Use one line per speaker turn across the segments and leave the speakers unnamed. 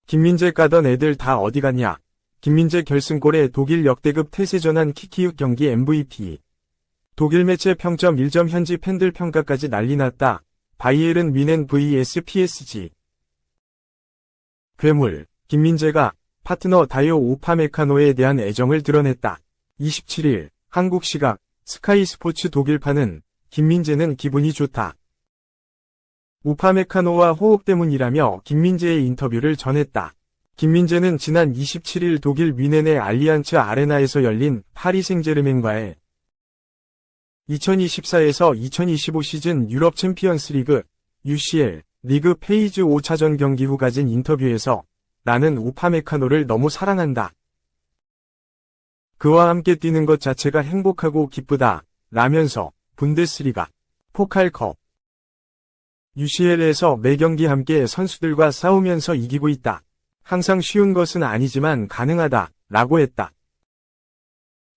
김민재 까던 애들 다 어디 갔냐. 김민재 결승골에 독일 역대급 태세 전환 키키육 경기 MVP. 독일 매체 평점 1점 현지 팬들 평가까지 난리 났다. 바이에른 뮌헨 vs PSG. 괴물, 김민재가 파트너 다요 우파메카노에 대한 애정을 드러냈다. 27일, 한국 시각, 스카이 스포츠 독일판은 김민재는 기분이 좋다. 우파메카노와 호흡 때문이라며 김민재의 인터뷰를 전했다. 김민재는 지난 27일 독일 뮌헨의 알리안츠 아레나에서 열린 파리 생제르맹과의 2024에서 2025 시즌 유럽 챔피언스 리그 UCL 리그 페이즈 5차전 경기 후 가진 인터뷰에서 나는 우파메카노를 너무 사랑한다. 그와 함께 뛰는 것 자체가 행복하고 기쁘다. 라면서 분데스리가, 포칼컵, UCL에서 매 경기 함께 선수들과 싸우면서 이기고 있다. 항상 쉬운 것은 아니지만 가능하다. 라고 했다.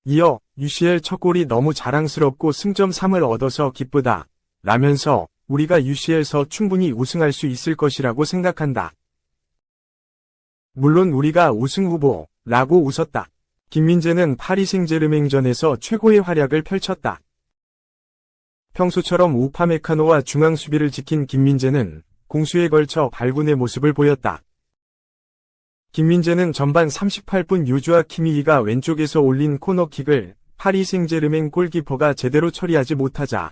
이어 UCL 첫 골이 너무 자랑스럽고 승점 3을 얻어서 기쁘다. 라면서 우리가 UCL에서 충분히 우승할 수 있을 것이라고 생각한다. 물론 우리가 우승 후보. 라고 웃었다. 김민재는 파리 생제르맹전에서 최고의 활약을 펼쳤다. 평소처럼 우파메카노와 중앙 수비를 지킨 김민재는 공수에 걸쳐 발군의 모습을 보였다. 김민재는 전반 38분 요주아 키미히가 왼쪽에서 올린 코너킥을 파리 생제르맹 골키퍼가 제대로 처리하지 못하자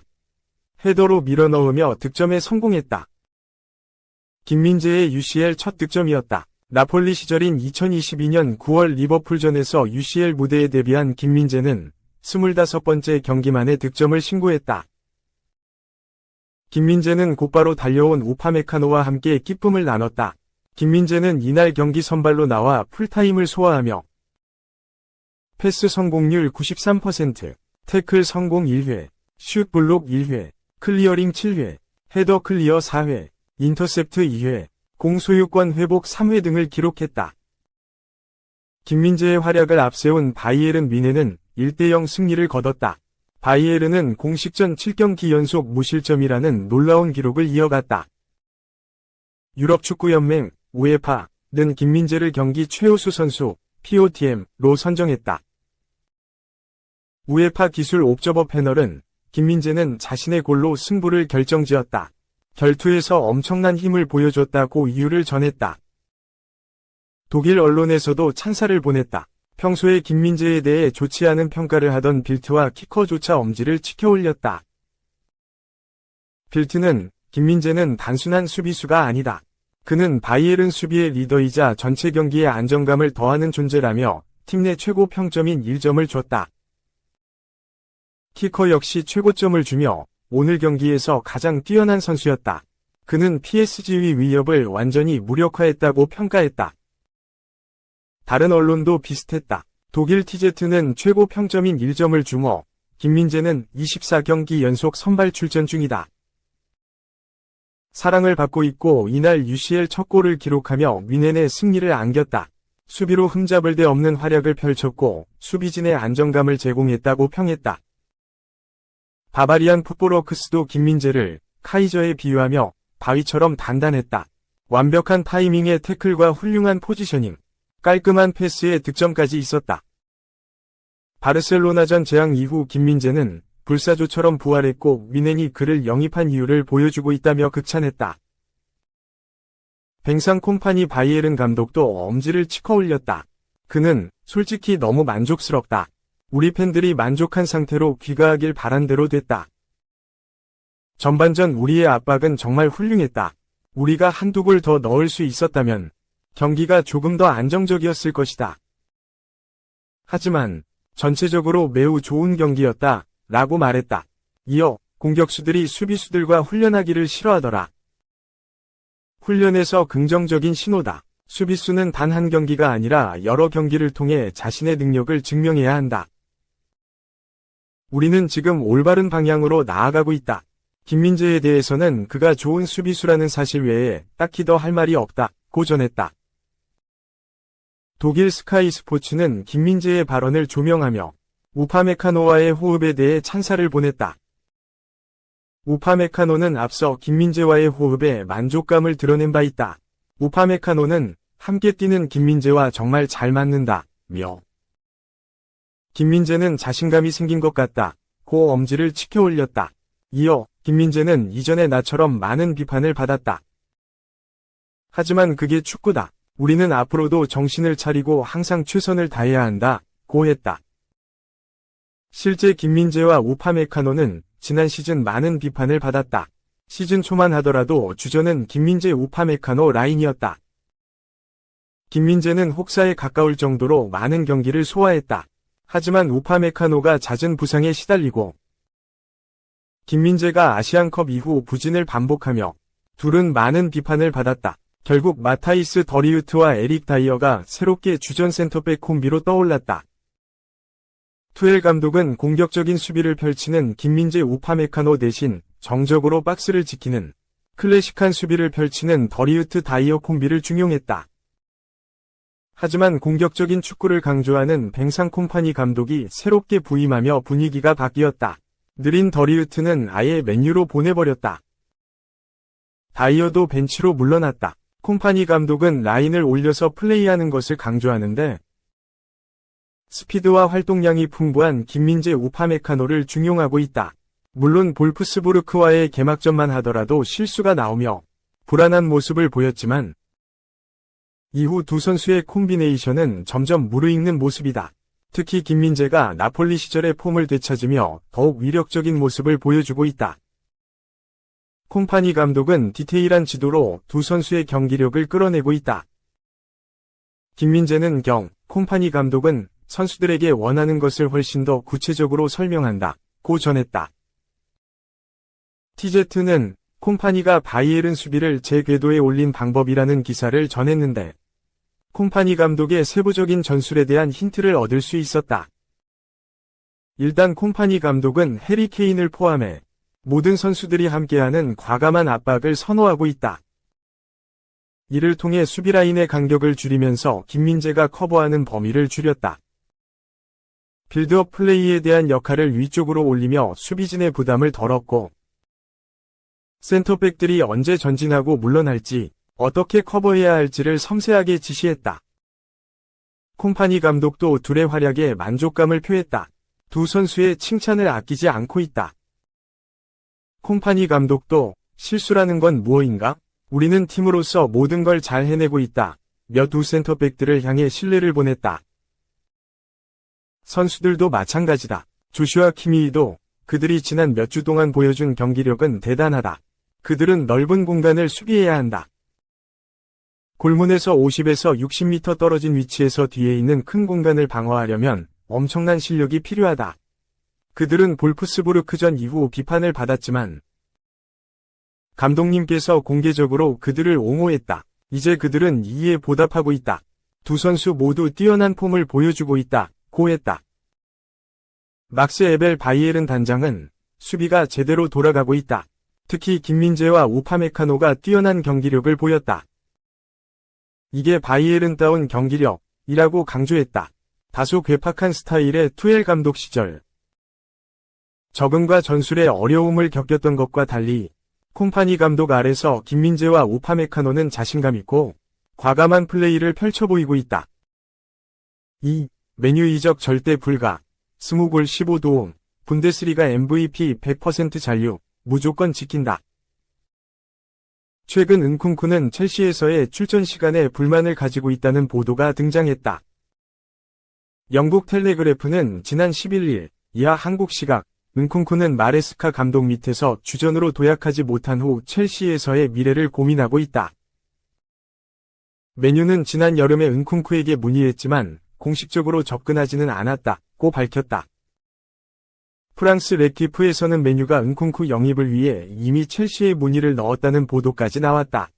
헤더로 밀어넣으며 득점에 성공했다. 김민재의 UCL 첫 득점이었다. 나폴리 시절인 2022년 9월 리버풀전에서 UCL 무대에 데뷔한 김민재는 25번째 경기 만에 득점을 신고했다. 김민재는 곧바로 달려온 우파메카노와 함께 기쁨을 나눴다. 김민재는 이날 경기 선발로 나와 풀타임을 소화하며 패스 성공률 93%, 태클 성공 1회, 슛 블록 1회, 클리어링 7회, 헤더 클리어 4회, 인터셉트 2회, 공 소유권 회복 3회 등을 기록했다. 김민재의 활약을 앞세운 바이에른 뮌헨은 1대0 승리를 거뒀다. 바이에른은 공식전 7경기 연속 무실점이라는 놀라운 기록을 이어갔다. 유럽축구연맹, 우에파는 김민재를 경기 최우수 선수, POTM로 선정했다. 우에파 기술 옵저버 패널은 김민재는 자신의 골로 승부를 결정지었다. 결투에서 엄청난 힘을 보여줬다고 이유를 전했다. 독일 언론에서도 찬사를 보냈다. 평소에 김민재에 대해 좋지 않은 평가를 하던 빌트와 키커조차 엄지를 치켜올렸다. 빌트는 김민재는 단순한 수비수가 아니다. 그는 바이에른 수비의 리더이자 전체 경기에 안정감을 더하는 존재라며 팀 내 최고 평점인 1점을 줬다. 키커 역시 최고점을 주며 오늘 경기에서 가장 뛰어난 선수였다. 그는 PSG의 위협을 완전히 무력화했다고 평가했다. 다른 언론도 비슷했다. 독일 TZ는 최고 평점인 1점을 주며 김민재는 24경기 연속 선발 출전 중이다. 사랑을 받고 있고 이날 UCL 첫 골을 기록하며 뮌헨의 승리를 안겼다. 수비로 흠잡을 데 없는 활약을 펼쳤고 수비진의 안정감을 제공했다고 평했다. 바바리안 풋볼워크스도 김민재를 카이저에 비유하며 바위처럼 단단했다. 완벽한 타이밍의 태클과 훌륭한 포지셔닝, 깔끔한 패스에 득점까지 있었다. 바르셀로나전 재앙 이후 김민재는 불사조처럼 부활했고 뮌헨이 그를 영입한 이유를 보여주고 있다며 극찬했다. 뱅상 콤파니 바이에른 감독도 엄지를 치켜올렸다. 그는 솔직히 너무 만족스럽다. 우리 팬들이 만족한 상태로 귀가하길 바란 대로 됐다. 전반전 우리의 압박은 정말 훌륭했다. 우리가 한두 골 더 넣을 수 있었다면 경기가 조금 더 안정적이었을 것이다. 하지만 전체적으로 매우 좋은 경기였다. 라고 말했다. 이어 공격수들이 수비수들과 훈련하기를 싫어하더라. 훈련에서 긍정적인 신호다. 수비수는 단 한 경기가 아니라 여러 경기를 통해 자신의 능력을 증명해야 한다. 우리는 지금 올바른 방향으로 나아가고 있다. 김민재에 대해서는 그가 좋은 수비수라는 사실 외에 딱히 더 할 말이 없다고 전했다. 독일 스카이 스포츠는 김민재의 발언을 조명하며 우파메카노와의 호흡에 대해 찬사를 보냈다. 우파메카노는 앞서 김민재와의 호흡에 만족감을 드러낸 바 있다. 우파메카노는 함께 뛰는 김민재와 정말 잘 맞는다, 며. 김민재는 자신감이 생긴 것 같다, 고 엄지를 치켜 올렸다. 이어 김민재는 이전에 나처럼 많은 비판을 받았다. 하지만 그게 축구다. 우리는 앞으로도 정신을 차리고 항상 최선을 다해야 한다, 고 했다. 실제 김민재와 우파메카노는 지난 시즌 많은 비판을 받았다. 시즌 초만 하더라도 주전은 김민재 우파메카노 라인이었다. 김민재는 혹사에 가까울 정도로 많은 경기를 소화했다. 하지만 우파메카노가 잦은 부상에 시달리고 김민재가 아시안컵 이후 부진을 반복하며 둘은 많은 비판을 받았다. 결국 마타이스 더리우트와 에릭 다이어가 새롭게 주전 센터백 콤비로 떠올랐다. 투엘 감독은 공격적인 수비를 펼치는 김민재 우파메카노 대신 정적으로 박스를 지키는 클래식한 수비를 펼치는 더리우트 다이어 콤비를 중용했다. 하지만 공격적인 축구를 강조하는 뱅상 콤파니 감독이 새롭게 부임하며 분위기가 바뀌었다. 느린 더리우트는 아예 맨유로 보내버렸다. 다이어도 벤치로 물러났다. 콤파니 감독은 라인을 올려서 플레이하는 것을 강조하는데 스피드와 활동량이 풍부한 김민재 우파메카노를 중용하고 있다. 물론 볼프스부르크와의 개막전만 하더라도 실수가 나오며 불안한 모습을 보였지만 이후 두 선수의 콤비네이션은 점점 무르익는 모습이다. 특히 김민재가 나폴리 시절의 폼을 되찾으며 더욱 위력적인 모습을 보여주고 있다. 콤파니 감독은 디테일한 지도로 두 선수의 경기력을 끌어내고 있다. 김민재는 콤파니 감독은 선수들에게 원하는 것을 훨씬 더 구체적으로 설명한다, 고 전했다. TZ는 콤파니가 바이에른 수비를 제 궤도에 올린 방법이라는 기사를 전했는데 콤파니 감독의 세부적인 전술에 대한 힌트를 얻을 수 있었다. 일단 콤파니 감독은 해리 케인을 포함해 모든 선수들이 함께하는 과감한 압박을 선호하고 있다. 이를 통해 수비라인의 간격을 줄이면서 김민재가 커버하는 범위를 줄였다. 빌드업 플레이에 대한 역할을 위쪽으로 올리며 수비진의 부담을 덜었고 센터백들이 언제 전진하고 물러날지 어떻게 커버해야 할지를 섬세하게 지시했다. 콤파니 감독도 둘의 활약에 만족감을 표했다. 두 선수의 칭찬을 아끼지 않고 있다. 콤파니 감독도 실수라는 건 무엇인가? 우리는 팀으로서 모든 걸 잘 해내고 있다. 며 두 센터백들을 향해 신뢰를 보냈다. 선수들도 마찬가지다. 조슈아 키미히도 그들이 지난 몇 주 동안 보여준 경기력은 대단하다. 그들은 넓은 공간을 수비해야 한다. 골문에서 50에서 60m 떨어진 위치에서 뒤에 있는 큰 공간을 방어하려면 엄청난 실력이 필요하다. 그들은 볼프스부르크전 이후 비판을 받았지만 감독님께서 공개적으로 그들을 옹호했다. 이제 그들은 이에 보답하고 있다. 두 선수 모두 뛰어난 폼을 보여주고 있다. 고 했다. 막스 에벨 바이에른 단장은 수비가 제대로 돌아가고 있다. 특히 김민재와 우파메카노가 뛰어난 경기력을 보였다. 이게 바이에른다운 경기력이라고 강조했다. 다소 괴팍한 스타일의 투엘 감독 시절 적응과 전술의 어려움을 겪었던 것과 달리 콤파니 감독 아래서 김민재와 우파메카노는 자신감 있고 과감한 플레이를 펼쳐 보이고 있다. 2. 메뉴 이적 절대 불가. 20골 15도움. 분데스리가 MVP 100% 잔류. 무조건 지킨다. 최근 은쿵쿠는 첼시에서의 출전 시간에 불만을 가지고 있다는 보도가 등장했다. 영국 텔레그래프는 지난 11일 이하 한국 시각 은쿵쿠는 마레스카 감독 밑에서 주전으로 도약하지 못한 후 첼시에서의 미래를 고민하고 있다. 맨유는 지난 여름에 은쿵쿠에게 문의했지만 공식적으로 접근하지는 않았다고 밝혔다. 프랑스 레키프에서는 맨유가 은쿵쿠 영입을 위해 이미 첼시에 문의를 넣었다는 보도까지 나왔다.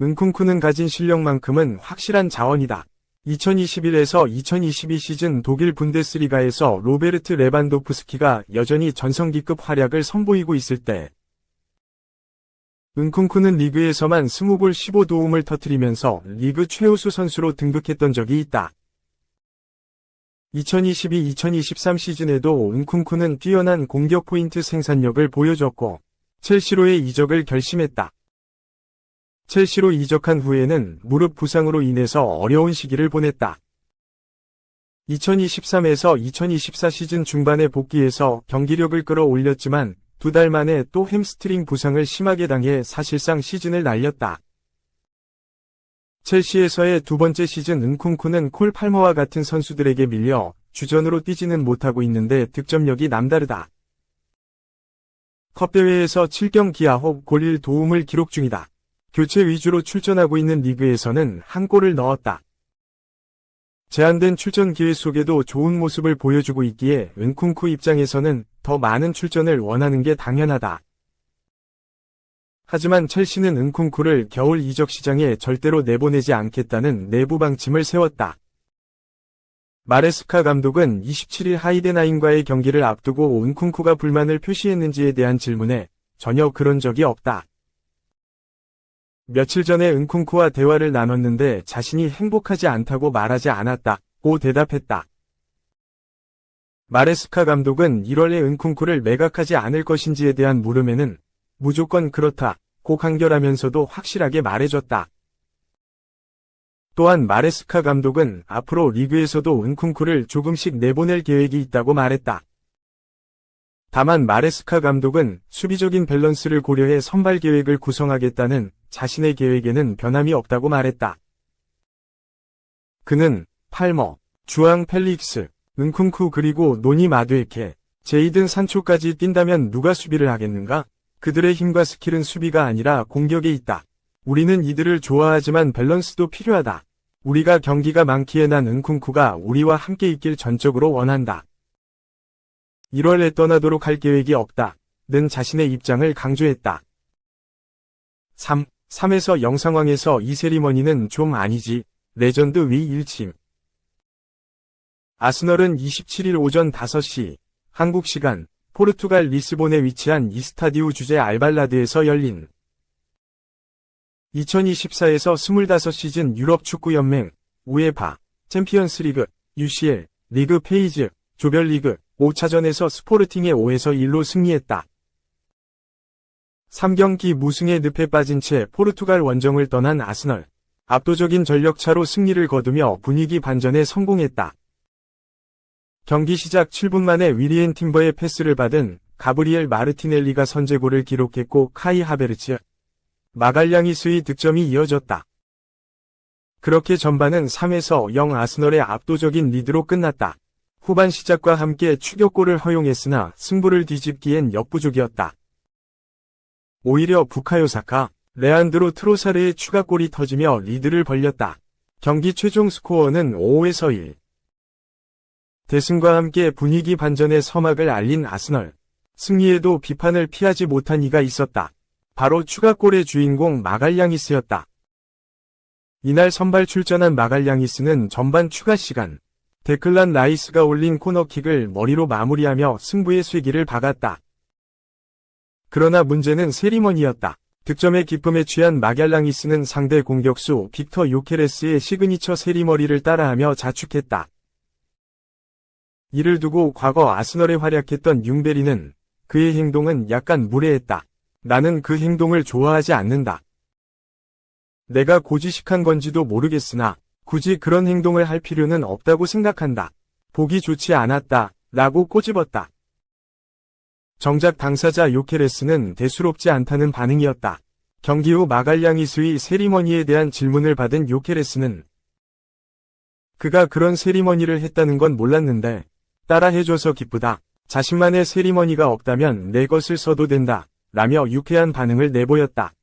은쿵쿠는 가진 실력만큼은 확실한 자원이다. 2021에서 2022 시즌 독일 분데스리가에서 로베르트 레반도프스키가 여전히 전성기급 활약을 선보이고 있을 때 은쿵쿠는 리그에서만 20골 15도움을 터뜨리면서 리그 최우수 선수로 등극했던 적이 있다. 2022-2023 시즌에도 은쿵쿠는 뛰어난 공격 포인트 생산력을 보여줬고 첼시로의 이적을 결심했다. 첼시로 이적한 후에는 무릎 부상으로 인해서 어려운 시기를 보냈다. 2023에서 2024 시즌 중반에 복귀해서 경기력을 끌어올렸지만 2달 만에 또 햄스트링 부상을 심하게 당해 사실상 시즌을 날렸다. 첼시에서의 두 번째 시즌 은쿵쿠는 콜 팔머와 같은 선수들에게 밀려 주전으로 뛰지는 못하고 있는데 득점력이 남다르다. 컵대회에서 7경기 9골 1도움을 기록 중이다. 교체 위주로 출전하고 있는 리그에서는 한 골을 넣었다. 제한된 출전 기회 속에도 좋은 모습을 보여주고 있기에 은쿵쿠 입장에서는 더 많은 출전을 원하는 게 당연하다. 하지만 첼시는 은쿵쿠를 겨울 이적 시장에 절대로 내보내지 않겠다는 내부 방침을 세웠다. 마레스카 감독은 27일 하이덴하임과의 경기를 앞두고 은쿵쿠가 불만을 표시했는지에 대한 질문에 전혀 그런 적이 없다. 며칠 전에 은쿵쿠와 대화를 나눴는데 자신이 행복하지 않다고 말하지 않았다고 대답했다. 마레스카 감독은 1월에 은쿵쿠를 매각하지 않을 것인지에 대한 물음에는 무조건 그렇다고 간결하면서도 확실하게 말해줬다. 또한 마레스카 감독은 앞으로 리그에서도 은쿵쿠를 조금씩 내보낼 계획이 있다고 말했다. 다만 마레스카 감독은 수비적인 밸런스를 고려해 선발 계획을 구성하겠다는 자신의 계획에는 변함이 없다고 말했다. 그는 팔머, 주앙 펠릭스, 은쿵쿠 그리고 노니 마두에케, 제이든 산초까지 뛴다면 누가 수비를 하겠는가? 그들의 힘과 스킬은 수비가 아니라 공격에 있다. 우리는 이들을 좋아하지만 밸런스도 필요하다. 우리가 경기가 많기에 난 은쿵쿠가 우리와 함께 있길 전적으로 원한다. 1월에 떠나도록 할 계획이 없다. 는 자신의 입장을 강조했다. 3에서 0 상황에서 이 세리머니는 좀 아니지. 레전드 위 일침. 아스널은 27일 오전 5시 한국 시간 포르투갈 리스본에 위치한 이스타디우 주제 알발라드에서 열린 2024에서 25시즌 유럽 축구 연맹 우에파 챔피언스 리그 UCL 리그 페이즈 조별리그 5차전에서 스포르팅의 5에서 1로 승리했다. 3경기 무승의 늪에 빠진 채 포르투갈 원정을 떠난 아스널. 압도적인 전력차로 승리를 거두며 분위기 반전에 성공했다. 경기 시작 7분 만에 위리엔 팀버의 패스를 받은 가브리엘 마르티넬리가 선제골을 기록했고 카이 하베르츠, 마갈량이스의 득점이 이어졌다. 그렇게 전반은 3에서 0 아스널의 압도적인 리드로 끝났다. 후반 시작과 함께 추격골을 허용했으나 승부를 뒤집기엔 역부족이었다. 오히려 부카요 사카, 레안드로 트로사르의 추가골이 터지며 리드를 벌렸다. 경기 최종 스코어는 5에서 1. 대승과 함께 분위기 반전의 서막을 알린 아스널. 승리에도 비판을 피하지 못한 이가 있었다. 바로 추가골의 주인공 마갈량이스였다. 이날 선발 출전한 마갈량이스는 전반 추가 시간 데클란 라이스가 올린 코너킥을 머리로 마무리하며 승부의 쐐기를 박았다. 그러나 문제는 세리머니였다. 득점의 기쁨에 취한 마갈량이스는 상대 공격수 빅터 요케레스의 시그니처 세리머니를 따라하며 자축했다. 이를 두고 과거 아스널에 활약했던 융베리는 그의 행동은 약간 무례했다. 나는 그 행동을 좋아하지 않는다. 내가 고지식한 건지도 모르겠으나 굳이 그런 행동을 할 필요는 없다고 생각한다. 보기 좋지 않았다. 라고 꼬집었다. 정작 당사자 요케레스는 대수롭지 않다는 반응이었다. 경기 후 마갈량이스의 세리머니에 대한 질문을 받은 요케레스는 그가 그런 세리머니를 했다는 건 몰랐는데 따라해줘서 기쁘다. 자신만의 세리머니가 없다면 내 것을 써도 된다. 라며 유쾌한 반응을 내보였다.